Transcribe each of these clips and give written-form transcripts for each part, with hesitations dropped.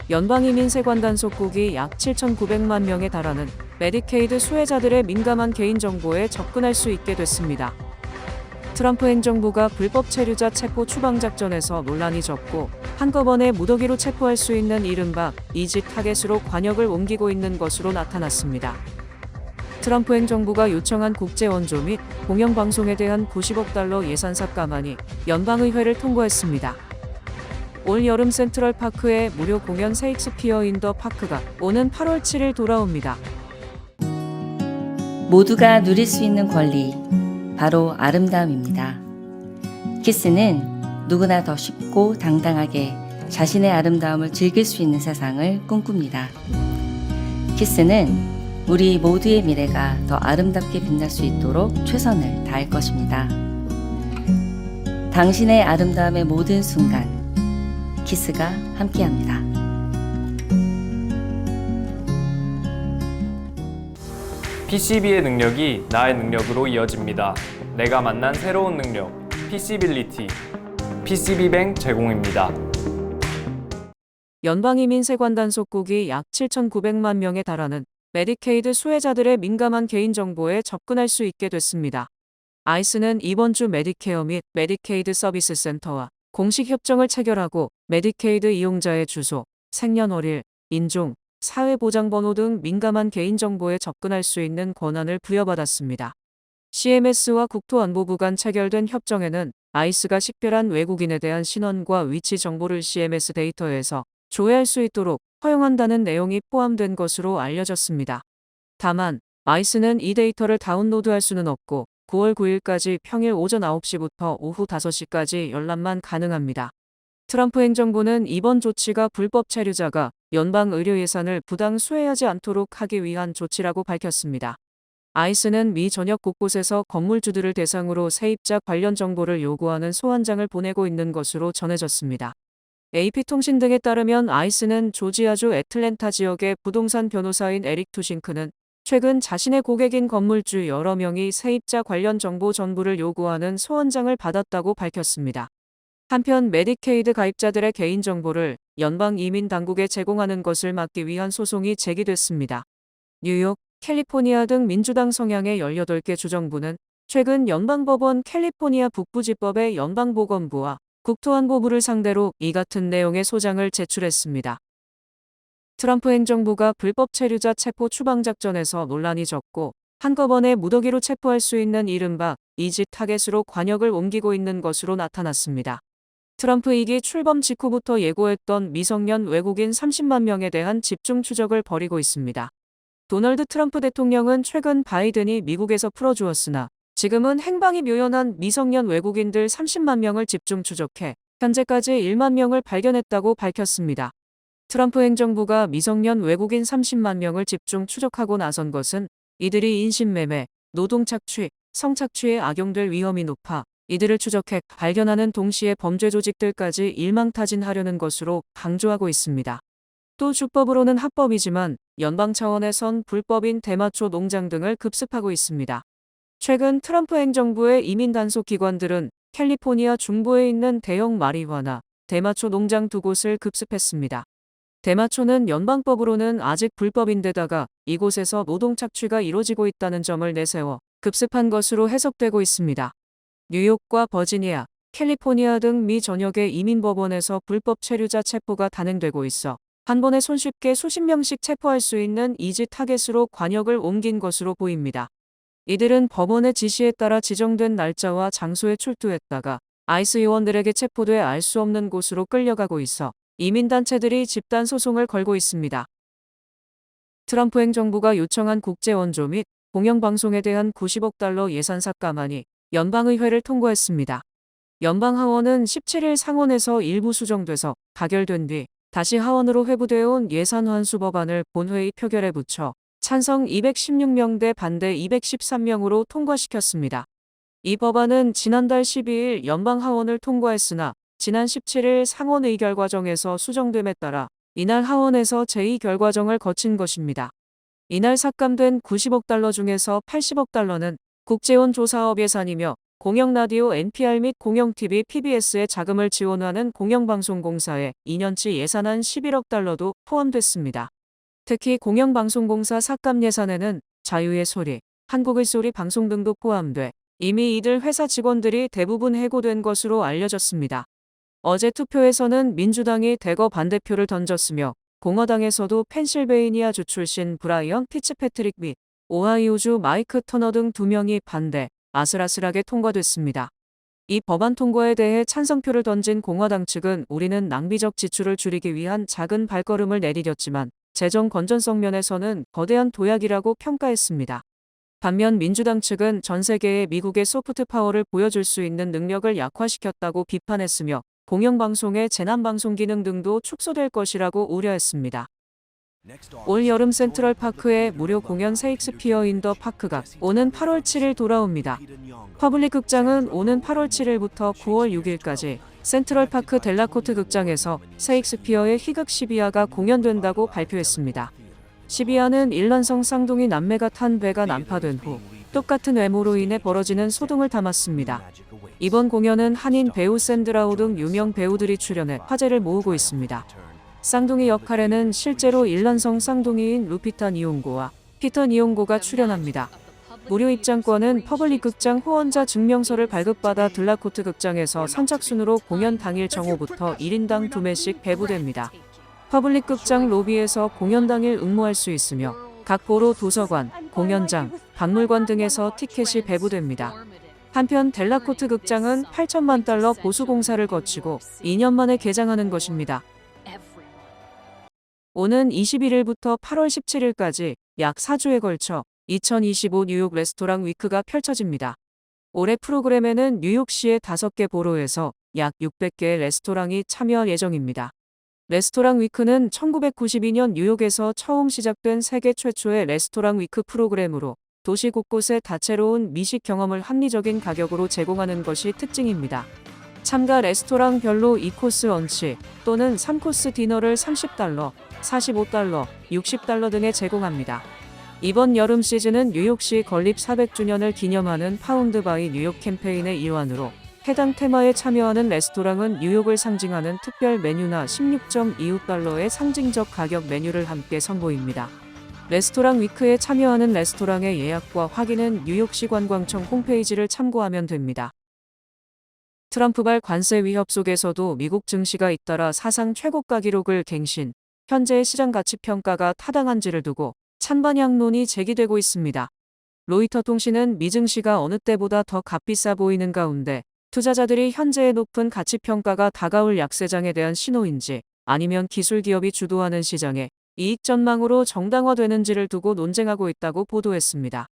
연방이민세관 단속국이 약 7,900만 명에 달하는 메디케이드 수혜자들의 민감한 개인정보에 접근할 수 있게 됐습니다. 트럼프 행정부가 불법 체류자 체포 추방작전에서 논란이 졌고 한꺼번에 무더기로 체포할 수 있는 이른바 이지 타겟으로 관역을 옮기고 있는 것으로 나타났습니다. 트럼프 행정부가 요청한 국제원조 및 공영방송에 대한 90억 달러 예산 삭감안이 연방의회를 통과했습니다. 올 여름 센트럴파크의 무료 공연 세익스피어 인 더 파크가 오는 8월 7일 돌아옵니다. 모두가 누릴 수 있는 권리, 바로 아름다움입니다. 키스는 누구나 더 쉽고 당당하게 자신의 아름다움을 즐길 수 있는 세상을 꿈꿉니다. 키스는 우리 모두의 미래가 더 아름답게 빛날 수 있도록 최선을 다할 것입니다. 당신의 아름다움의 모든 순간, 키스가 함께합니다. PCB의 능력이 나의 능력으로 이어집니다. 내가 만난 새로운 능력, PC빌리티, PCB뱅 제공입니다. 연방이민세관 단속국이 약 7,900만 명에 달하는 메디케이드 수혜자들의 민감한 개인정보에 접근할 수 있게 됐습니다. 아이스는 이번 주 메디케어 및 메디케이드 서비스 센터와 공식 협정을 체결하고 메디케이드 이용자의 주소, 생년월일, 인종, 사회보장번호 등 민감한 개인정보에 접근할 수 있는 권한을 부여받았습니다. CMS와 국토안보부 간 체결된 협정에는 아이스가 식별한 외국인에 대한 신원과 위치 정보를 CMS 데이터에서 조회할 수 있도록 허용한다는 내용이 포함된 것으로 알려졌습니다. 다만 아이스는 이 데이터를 다운로드할 수는 없고 9월 9일까지 평일 오전 9시부터 오후 5시까지 열람만 가능합니다. 트럼프 행정부는 이번 조치가 불법 체류자가 연방 의료 예산을 부당 수혜하지 않도록 하기 위한 조치라고 밝혔습니다. 아이스는 미 전역 곳곳에서 건물주들을 대상으로 세입자 관련 정보를 요구하는 소환장을 보내고 있는 것으로 전해졌습니다. AP통신 등에 따르면 아이스는 조지아주 애틀랜타 지역의 부동산 변호사인 에릭 투싱크는 최근 자신의 고객인 건물주 여러 명이 세입자 관련 정보 전부를 요구하는 소환장을 받았다고 밝혔습니다. 한편 메디케이드 가입자들의 개인정보를 연방 이민 당국에 제공하는 것을 막기 위한 소송이 제기됐습니다. 뉴욕, 캘리포니아 등 민주당 성향의 18개 주정부는 최근 연방법원 캘리포니아 북부지법의 연방보건부와 국토안보부를 상대로 이 같은 내용의 소장을 제출했습니다. 트럼프 행정부가 불법 체류자 체포 추방작전에서 논란이 졌고 한꺼번에 무더기로 체포할 수 있는 이른바 이지 타겟으로 관역을 옮기고 있는 것으로 나타났습니다. 트럼프 2기 출범 직후부터 예고했던 미성년 외국인 30만 명에 대한 집중 추적을 벌이고 있습니다. 도널드 트럼프 대통령은 최근 바이든이 미국에서 풀어주었으나 지금은 행방이 묘연한 미성년 외국인들 30만 명을 집중 추적해 현재까지 1만 명을 발견했다고 밝혔습니다. 트럼프 행정부가 미성년 외국인 30만 명을 집중 추적하고 나선 것은 이들이 인신매매, 노동착취, 성착취에 악용될 위험이 높아 이들을 추적해 발견하는 동시에 범죄 조직들까지 일망타진하려는 것으로 강조하고 있습니다. 또 주법으로는 합법이지만 연방 차원에선 불법인 대마초 농장 등을 급습하고 있습니다. 최근 트럼프 행정부의 이민 단속 기관들은 캘리포니아 중부에 있는 대형 마리화나 대마초 농장 2곳을 급습했습니다. 대마초는 연방법으로는 아직 불법인데다가 이곳에서 노동 착취가 이루어지고 있다는 점을 내세워 급습한 것으로 해석되고 있습니다. 뉴욕과 버지니아, 캘리포니아 등 미 전역의 이민법원에서 불법 체류자 체포가 단행되고 있어 한 번에 손쉽게 수십 명씩 체포할 수 있는 이지 타겟으로 관역을 옮긴 것으로 보입니다. 이들은 법원의 지시에 따라 지정된 날짜와 장소에 출두했다가 아이스 요원들에게 체포돼 알 수 없는 곳으로 끌려가고 있어 이민단체들이 집단 소송을 걸고 있습니다. 트럼프 행정부가 요청한 국제원조 및 공영방송에 대한 90억 달러 예산 삭감안이 연방의회를 통과했습니다. 연방하원은 17일 상원에서 일부 수정돼서 가결된 뒤 다시 하원으로 회부되어 온 예산 환수 법안을 본회의 표결에 붙여 찬성 216명 대 반대 213명으로 통과시켰습니다. 이 법안은 지난달 12일 연방하원을 통과했으나 지난 17일 상원 의결 과정에서 수정됨에 따라 이날 하원에서 제2결 과정을 거친 것입니다. 이날 삭감된 90억 달러 중에서 80억 달러는 국제원 조사업 예산이며 공영라디오 NPR 및 공영TV PBS에 자금을 지원하는 공영방송공사에 2년치 예산안 11억 달러도 포함됐습니다. 특히 공영방송공사 삭감 예산에는 자유의 소리, 한국의 소리 방송 등도 포함돼 이미 이들 회사 직원들이 대부분 해고된 것으로 알려졌습니다. 어제 투표에서는 민주당이 대거 반대표를 던졌으며 공화당에서도 펜실베이니아주 출신 브라이언 피츠패트릭 및 오하이오주 마이크 터너 등 2명이 반대, 아슬아슬하게 통과됐습니다. 이 법안 통과에 대해 찬성표를 던진 공화당 측은 우리는 낭비적 지출을 줄이기 위한 작은 발걸음을 내디뎠지만 재정 건전성 면에서는 거대한 도약이라고 평가했습니다. 반면 민주당 측은 전 세계에 미국의 소프트 파워를 보여줄 수 있는 능력을 약화시켰다고 비판했으며 공영방송의 재난방송 기능 등도 축소될 것이라고 우려했습니다. 올 여름 센트럴파크의 무료 공연 세익스피어 인 더 파크가 오는 8월 7일 돌아옵니다. 퍼블릭 극장은 오는 8월 7일부터 9월 6일까지 센트럴파크 델라코트 극장에서 세익스피어의 희극 시비아가 공연된다고 발표했습니다. 시비아는 일란성 쌍둥이 남매가 탄 배가 난파된 후 똑같은 외모로 인해 벌어지는 소동을 담았습니다. 이번 공연은 한인 배우 샌드라오 등 유명 배우들이 출연해 화제를 모으고 있습니다. 쌍둥이 역할에는 실제로 일란성 쌍둥이인 루피타 니옹고와 피터 니옹고가 출연합니다. 무료 입장권은 퍼블릭 극장 후원자 증명서를 발급받아 델라코트 극장에서 선착순으로 공연 당일 정오부터 1인당 2매씩 배부됩니다. 퍼블릭 극장 로비에서 공연 당일 응모할 수 있으며 각 보로 도서관, 공연장, 박물관 등에서 티켓이 배부됩니다. 한편 델라코트 극장은 8천만 달러 보수 공사를 거치고 2년 만에 개장하는 것입니다. 오는 21일부터 8월 17일까지 약 4주에 걸쳐 2025 뉴욕 레스토랑 위크가 펼쳐집니다. 올해 프로그램에는 뉴욕시의 5개 보로에서 약 600개의 레스토랑이 참여할 예정입니다. 레스토랑 위크는 1992년 뉴욕에서 처음 시작된 세계 최초의 레스토랑 위크 프로그램으로 도시 곳곳에 다채로운 미식 경험을 합리적인 가격으로 제공하는 것이 특징입니다. 참가 레스토랑별로 2코스 런치 또는 3코스 디너를 $30, $45, $60 등에 제공합니다. 이번 여름 시즌은 뉴욕시 건립 400주년을 기념하는 파운드 바이 뉴욕 캠페인의 일환으로 해당 테마에 참여하는 레스토랑은 뉴욕을 상징하는 특별 메뉴나 $16.25의 상징적 가격 메뉴를 함께 선보입니다. 레스토랑 위크에 참여하는 레스토랑의 예약과 확인은 뉴욕시 관광청 홈페이지를 참고하면 됩니다. 트럼프발 관세 위협 속에서도 미국 증시가 잇따라 사상 최고가 기록을 갱신, 현재의 시장 가치 평가가 타당한지를 두고 찬반향론이 제기되고 있습니다. 로이터 통신은 미 증시가 어느 때보다 더 값비싸 보이는 가운데 투자자들이 현재의 높은 가치 평가가 다가올 약세장에 대한 신호인지 아니면 기술 기업이 주도하는 시장에 이익 전망으로 정당화되는지를 두고 논쟁하고 있다고 보도했습니다.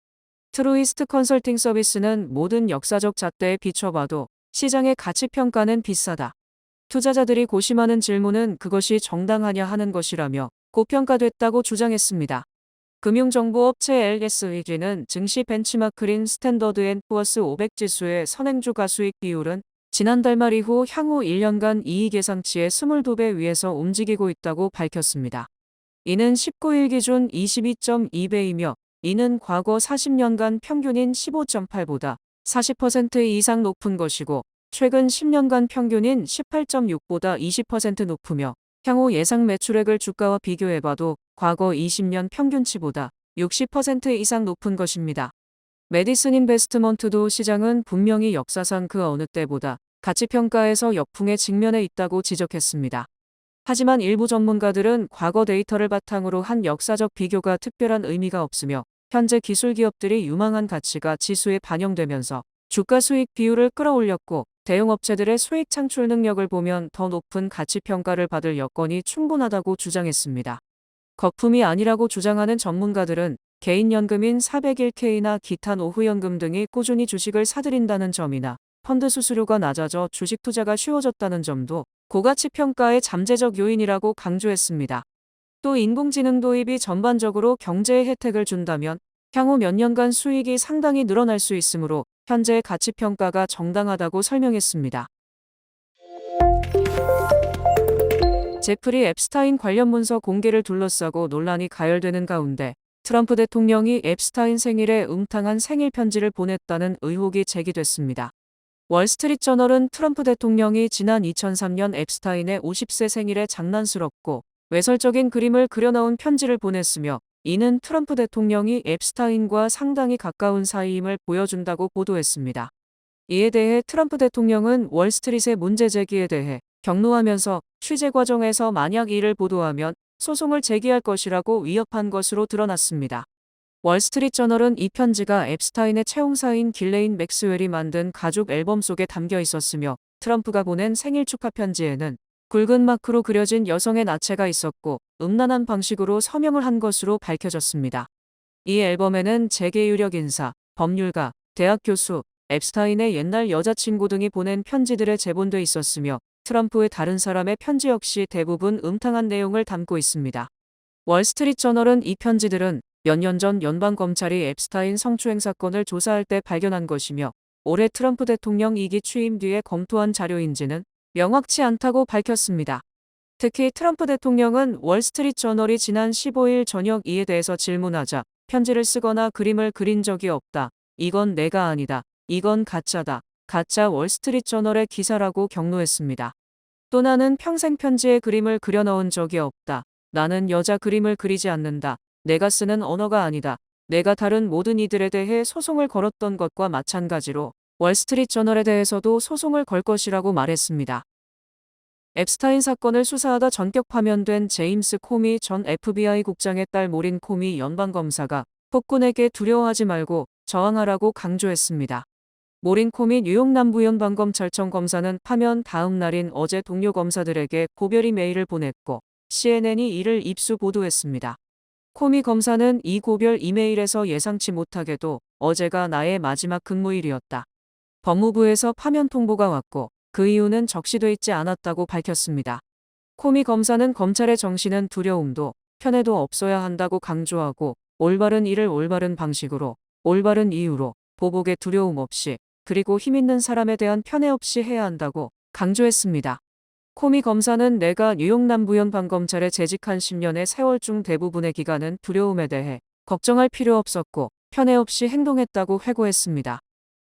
트루이스트 컨설팅 서비스는 모든 역사적 잣대에 비춰봐도 시장의 가치 평가는 비싸다. 투자자들이 고심하는 질문은 그것이 정당하냐 하는 것이라며 고평가됐다고 주장했습니다. 금융정보업체 LSEG는 증시 벤치마크인 스탠더드 앤 푸어스 500 지수의 선행주가 수익 비율은 지난달 말 이후 향후 1년간 이익 예상치의 22배 위에서 움직이고 있다고 밝혔습니다. 이는 19일 기준 22.2배이며 이는 과거 40년간 평균인 15.8보다 40% 이상 높은 것이고 최근 10년간 평균인 18.6보다 20% 높으며 향후 예상 매출액을 주가와 비교해봐도 과거 20년 평균치보다 60% 이상 높은 것입니다. 메디슨 인베스트먼트도 시장은 분명히 역사상 그 어느 때보다 가치평가에서 역풍에 직면해 있다고 지적했습니다. 하지만 일부 전문가들은 과거 데이터를 바탕으로 한 역사적 비교가 특별한 의미가 없으며 현재 기술 기업들이 유망한 가치가 지수에 반영되면서 주가 수익 비율을 끌어올렸고 대형업체들의 수익 창출 능력을 보면 더 높은 가치 평가를 받을 여건이 충분하다고 주장했습니다. 거품이 아니라고 주장하는 전문가들은 개인연금인 401k나 기타 노후연금 등이 꾸준히 주식을 사들인다는 점이나 펀드 수수료가 낮아져 주식 투자가 쉬워졌다는 점도 고가치 평가의 잠재적 요인이라고 강조했습니다. 또 인공지능 도입이 전반적으로 경제에 혜택을 준다면 향후 몇 년간 수익이 상당히 늘어날 수 있으므로 현재의 가치 평가가 정당하다고 설명했습니다. 제프리 앱스타인 관련 문서 공개를 둘러싸고 논란이 가열되는 가운데 트럼프 대통령이 앱스타인 생일에 음탕한 생일 편지를 보냈다는 의혹이 제기됐습니다. 월스트리트저널은 트럼프 대통령이 지난 2003년 앱스타인의 50세 생일에 장난스럽고 외설적인 그림을 그려넣은 편지를 보냈으며 이는 트럼프 대통령이 앱스타인과 상당히 가까운 사이임을 보여준다고 보도했습니다. 이에 대해 트럼프 대통령은 월스트리트의 문제 제기에 대해 격노하면서 취재 과정에서 만약 이를 보도하면 소송을 제기할 것이라고 위협한 것으로 드러났습니다. 월스트리트저널은 이 편지가 앱스타인의 채용사인 길레인 맥스웰이 만든 가죽 앨범 속에 담겨 있었으며 트럼프가 보낸 생일 축하 편지에는 굵은 마크로 그려진 여성의 나체가 있었고 음란한 방식으로 서명을 한 것으로 밝혀졌습니다. 이 앨범에는 재계 유력 인사, 법률가, 대학 교수, 앱스타인의 옛날 여자친구 등이 보낸 편지들에 제본돼 있었으며 트럼프의 다른 사람의 편지 역시 대부분 음탕한 내용을 담고 있습니다. 월스트리트저널은 이 편지들은 몇 년 전 연방검찰이 앱스타인 성추행 사건을 조사할 때 발견한 것이며 올해 트럼프 대통령 2기 취임 뒤에 검토한 자료인지는 명확치 않다고 밝혔습니다. 특히 트럼프 대통령은 월스트리트저널이 지난 15일 저녁 이에 대해서 질문하자 편지를 쓰거나 그림을 그린 적이 없다. 이건 내가 아니다. 이건 가짜다. 가짜 월스트리트저널의 기사라고 격노했습니다. 또 나는 평생 편지에 그림을 그려 넣은 적이 없다. 나는 여자 그림을 그리지 않는다. 내가 쓰는 언어가 아니다. 내가 다른 모든 이들에 대해 소송을 걸었던 것과 마찬가지로 월스트리트저널에 대해서도 소송을 걸 것이라고 말했습니다. 앱스타인 사건을 수사하다 전격 파면된 제임스 코미 전 FBI 국장의 딸 모린 코미 연방검사가 폭군에게 두려워하지 말고 저항하라고 강조했습니다. 모린 코미 뉴욕 남부연방검찰청 검사는 파면 다음 날인 어제 동료 검사들에게 고별 메일을 보냈고 CNN이 이를 입수 보도했습니다. 코미 검사는 이 고별 이메일에서 예상치 못하게도 어제가 나의 마지막 근무일이었다. 법무부에서 파면 통보가 왔고 그 이유는 적시돼 있지 않았다고 밝혔습니다. 코미 검사는 검찰의 정신은 두려움도 편애도 없어야 한다고 강조하고 올바른 일을 올바른 방식으로, 올바른 이유로, 보복에 두려움 없이, 그리고 힘있는 사람에 대한 편애 없이 해야 한다고 강조했습니다. 코미 검사는 내가 뉴욕 남부연방검찰에 재직한 10년의 세월 중 대부분의 기간은 두려움에 대해 걱정할 필요 없었고 편애 없이 행동했다고 회고했습니다.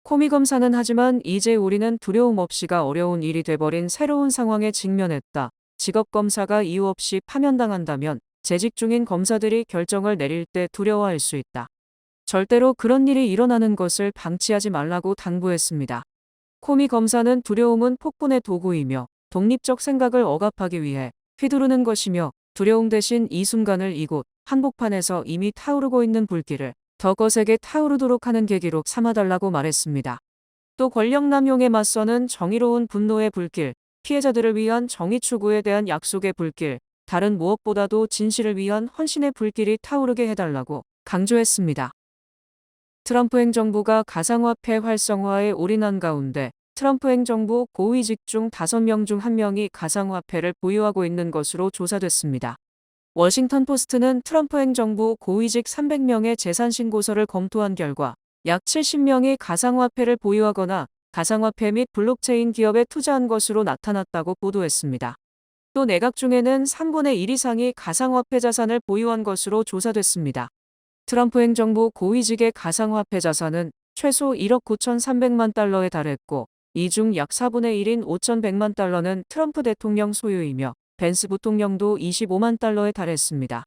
코미 검사는 하지만 이제 우리는 두려움 없이가 어려운 일이 돼버린 새로운 상황에 직면했다. 직업검사가 이유 없이 파면당한다면 재직 중인 검사들이 결정을 내릴 때 두려워할 수 있다. 절대로 그런 일이 일어나는 것을 방치하지 말라고 당부했습니다. 코미 검사는 두려움은 폭군의 도구이며 독립적 생각을 억압하기 위해 휘두르는 것이며 두려움 대신 이 순간을 이곳 한복판에서 이미 타오르고 있는 불길을 더 거세게 타오르도록 하는 계기로 삼아달라고 말했습니다. 또 권력 남용에 맞서는 정의로운 분노의 불길, 피해자들을 위한 정의 추구에 대한 약속의 불길, 다른 무엇보다도 진실을 위한 헌신의 불길이 타오르게 해달라고 강조했습니다. 트럼프 행정부가 가상화폐 활성화에 올인한 가운데 트럼프 행정부 고위직 중 5명 중 1명이 가상화폐를 보유하고 있는 것으로 조사됐습니다. 워싱턴 포스트는 트럼프 행정부 고위직 300명의 재산 신고서를 검토한 결과 약 70명이 가상화폐를 보유하거나 가상화폐 및 블록체인 기업에 투자한 것으로 나타났다고 보도했습니다. 또 내각 중에는 3분의 1 이상이 가상화폐 자산을 보유한 것으로 조사됐습니다. 트럼프 행정부 고위직의 가상화폐 자산은 최소 1억 9,300만 달러에 달했고 이 중 약 4분의 1인 5,100만 달러는 트럼프 대통령 소유이며 벤스 부통령도 25만 달러에 달했습니다.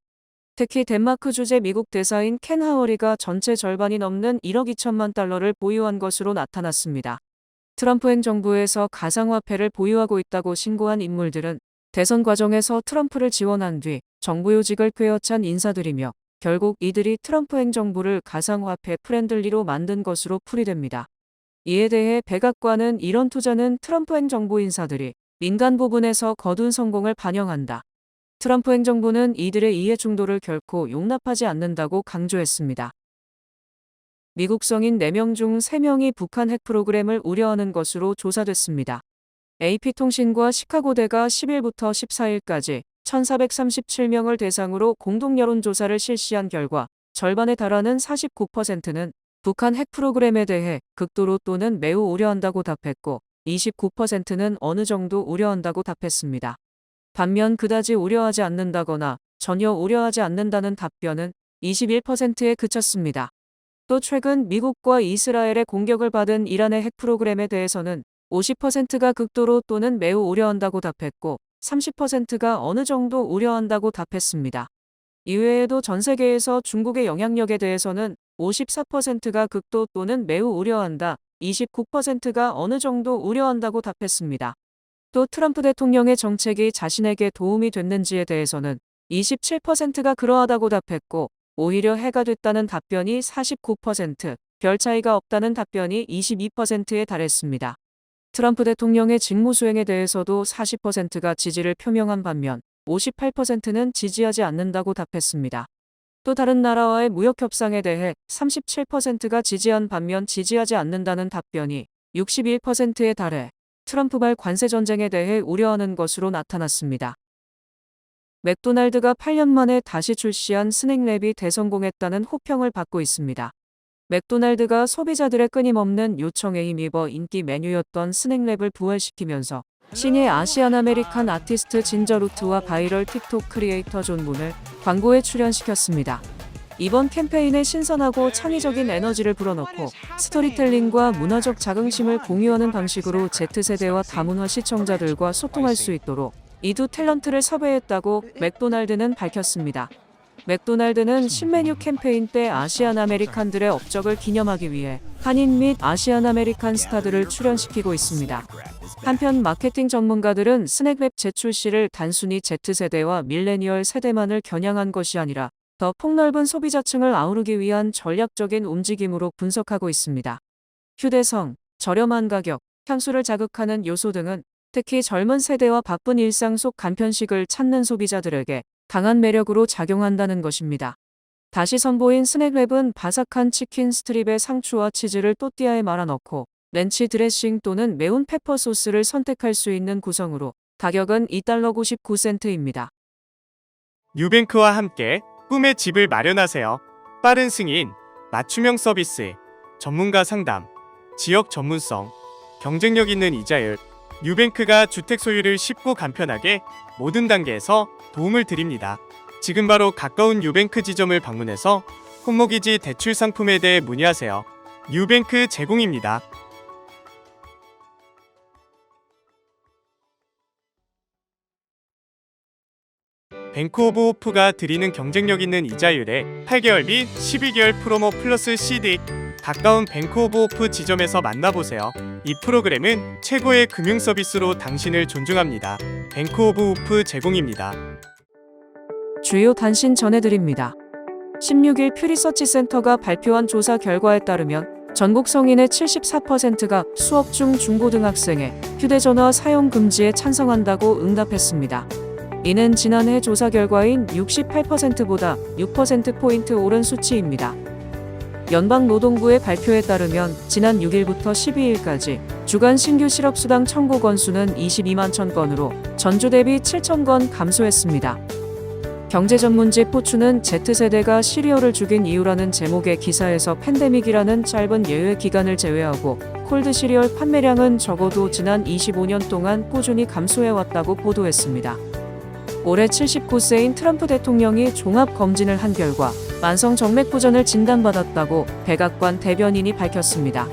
특히 덴마크 주재 미국 대사인 켄 하워리가 전체 절반이 넘는 1억 2천만 달러를 보유한 것으로 나타났습니다. 트럼프 행정부에서 가상화폐를 보유하고 있다고 신고한 인물들은 대선 과정에서 트럼프를 지원한 뒤 정부 요직을 꿰어찬 인사들이며 결국 이들이 트럼프 행정부를 가상화폐 프렌들리로 만든 것으로 풀이됩니다. 이에 대해 백악관은 이런 투자는 트럼프 행정부 인사들이 민간 부분에서 거둔 성공을 반영한다. 트럼프 행정부는 이들의 이해 충돌을 결코 용납하지 않는다고 강조했습니다. 미국 성인 4명 중 3명이 북한 핵 프로그램을 우려하는 것으로 조사됐습니다. AP통신과 시카고대가 10일부터 14일까지 1,437명을 대상으로 공동 여론조사를 실시한 결과 절반에 달하는 49%는 북한 핵 프로그램에 대해 극도로 또는 매우 우려한다고 답했고 29%는 어느 정도 우려한다고 답했습니다. 반면 그다지 우려하지 않는다거나 전혀 우려하지 않는다는 답변은 21%에 그쳤습니다. 또 최근 미국과 이스라엘의 공격을 받은 이란의 핵 프로그램에 대해서는 50%가 극도로 또는 매우 우려한다고 답했고 30%가 어느 정도 우려한다고 답했습니다. 이외에도 전 세계에서 중국의 영향력에 대해서는 54%가 극도 또는 매우 우려한다, 29%가 어느 정도 우려한다고 답했습니다. 또 트럼프 대통령의 정책이 자신에게 도움이 됐는지에 대해서는 27%가 그러하다고 답했고 오히려 해가 됐다는 답변이 49%, 별 차이가 없다는 답변이 22%에 달했습니다. 트럼프 대통령의 직무 수행에 대해서도 40%가 지지를 표명한 반면 58%는 지지하지 않는다고 답했습니다. 또 다른 나라와의 무역 협상에 대해 37%가 지지한 반면 지지하지 않는다는 답변이 61%에 달해 트럼프발 관세 전쟁에 대해 우려하는 것으로 나타났습니다. 맥도날드가 8년 만에 다시 출시한 스낵랩이 대성공했다는 호평을 받고 있습니다. 맥도날드가 소비자들의 끊임없는 요청에 힘입어 인기 메뉴였던 스낵랩을 부활시키면서 신예 아시안 아메리칸 아티스트 진저 루트와 바이럴 틱톡 크리에이터 존 문을 광고에 출연시켰습니다. 이번 캠페인에 신선하고 창의적인 에너지를 불어넣고 스토리텔링과 문화적 자긍심을 공유하는 방식으로 Z세대와 다문화 시청자들과 소통할 수 있도록 이 두 탤런트를 섭외했다고 맥도날드는 밝혔습니다. 맥도날드는 신메뉴 캠페인 때 아시안 아메리칸들의 업적을 기념하기 위해 한인 및 아시안 아메리칸 스타들을 출연시키고 있습니다. 한편 마케팅 전문가들은 스낵랩 재출시를 단순히 Z세대와 밀레니얼 세대만을 겨냥한 것이 아니라 더 폭넓은 소비자층을 아우르기 위한 전략적인 움직임으로 분석하고 있습니다. 휴대성, 저렴한 가격, 향수를 자극하는 요소 등은 특히 젊은 세대와 바쁜 일상 속 간편식을 찾는 소비자들에게 강한 매력으로 작용한다는 것입니다. 다시 선보인 스낵랩은 바삭한 치킨 스트립에 상추와 치즈를 또띠아에 말아 넣고 렌치 드레싱 또는 매운 페퍼 소스를 선택할 수 있는 구성으로 가격은 $2.99입니다. 뉴뱅크와 함께 꿈의 집을 마련하세요. 빠른 승인, 맞춤형 서비스, 전문가 상담, 지역 전문성, 경쟁력 있는 이자율. 뉴뱅크가 주택 소유를 쉽고 간편하게 모든 단계에서 도움을 드립니다. 지금 바로 가까운 뉴뱅크 지점을 방문해서 홈모기지 대출 상품에 대해 문의하세요. 뉴뱅크 제공입니다. 뱅크 오브 호프가 드리는 경쟁력 있는 이자율에 8개월 및 12개월 프로모 플러스 CD. 가까운 뱅크 오브 호프 지점에서 만나보세요. 이 프로그램은 최고의 금융 서비스로 당신을 존중합니다. 뱅크 오브 호프 제공입니다. 주요 단신 전해드립니다. 16일 퓨리서치 센터가 발표한 조사 결과에 따르면 전국 성인의 74%가 수업 중 중고등학생의 휴대전화 사용 금지에 찬성한다고 응답했습니다. 이는 지난해 조사 결과인 68%보다 6%포인트 오른 수치입니다. 연방노동부의 발표에 따르면 지난 6일부터 12일까지 주간 신규 실업수당 청구 건수는 22만 1000건으로 전주 대비 7000건 감소했습니다. 경제전문지 포춘은 Z세대가 시리얼을 죽인 이유라는 제목의 기사에서 팬데믹이라는 짧은 예외 기간을 제외하고 콜드 시리얼 판매량은 적어도 지난 25년 동안 꾸준히 감소해왔다고 보도했습니다. 올해 79세인 트럼프 대통령이 종합검진을 한 결과 만성 정맥부전을 진단받았다고 백악관 대변인이 밝혔습니다.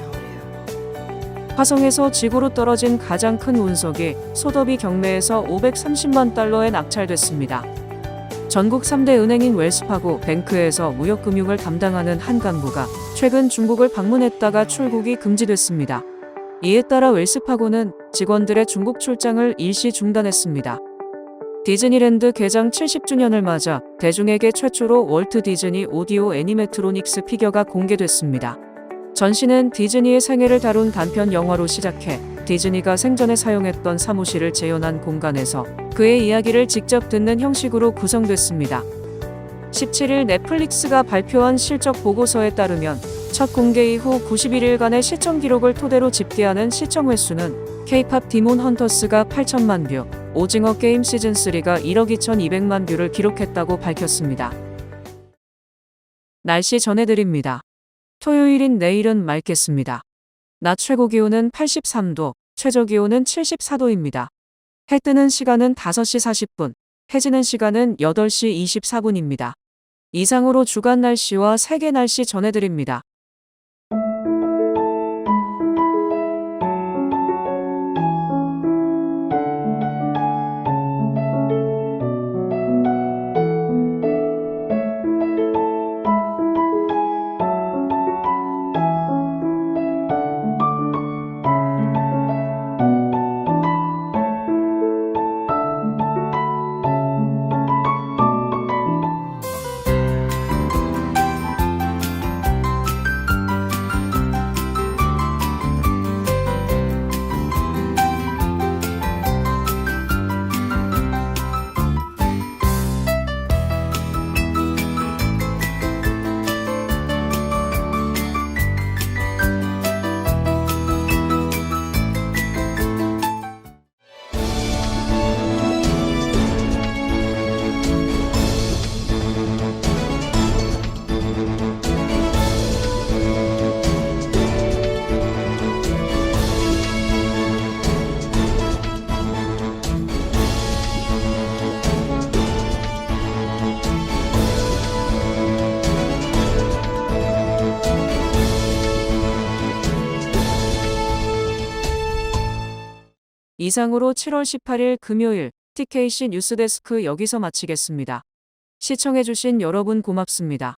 화성에서 지구로 떨어진 가장 큰 운석이 소더비 경매에서 $530만 달러에 낙찰됐습니다. 전국 3대 은행인 웰스파고 뱅크에서 무역금융을 담당하는 한 간부가 최근 중국을 방문했다가 출국이 금지됐습니다. 이에 따라 웰스파고는 직원들의 중국 출장을 일시 중단했습니다. 디즈니랜드 개장 70주년을 맞아 대중에게 최초로 월트 디즈니 오디오 애니메트로닉스 피겨가 공개됐습니다. 전시는 디즈니의 생애를 다룬 단편 영화로 시작해 디즈니가 생전에 사용했던 사무실을 재현한 공간에서 그의 이야기를 직접 듣는 형식으로 구성됐습니다. 17일 넷플릭스가 발표한 실적 보고서에 따르면 첫 공개 이후 91일간의 시청 기록을 토대로 집계하는 시청 횟수는 K-팝 디몬 헌터스가 8천만 뷰, 오징어 게임 시즌3가 1억 2200만 뷰를 기록했다고 밝혔습니다. 날씨 전해드립니다. 토요일인 내일은 맑겠습니다. 낮 최고 기온은 83도, 최저 기온은 74도입니다. 해 뜨는 시간은 5시 40분, 해 지는 시간은 8시 24분입니다. 이상으로 주간 날씨와 세계 날씨 전해드립니다. 이상으로 7월 18일 금요일 TKC 뉴스데스크 여기서 마치겠습니다. 시청해주신 여러분 고맙습니다.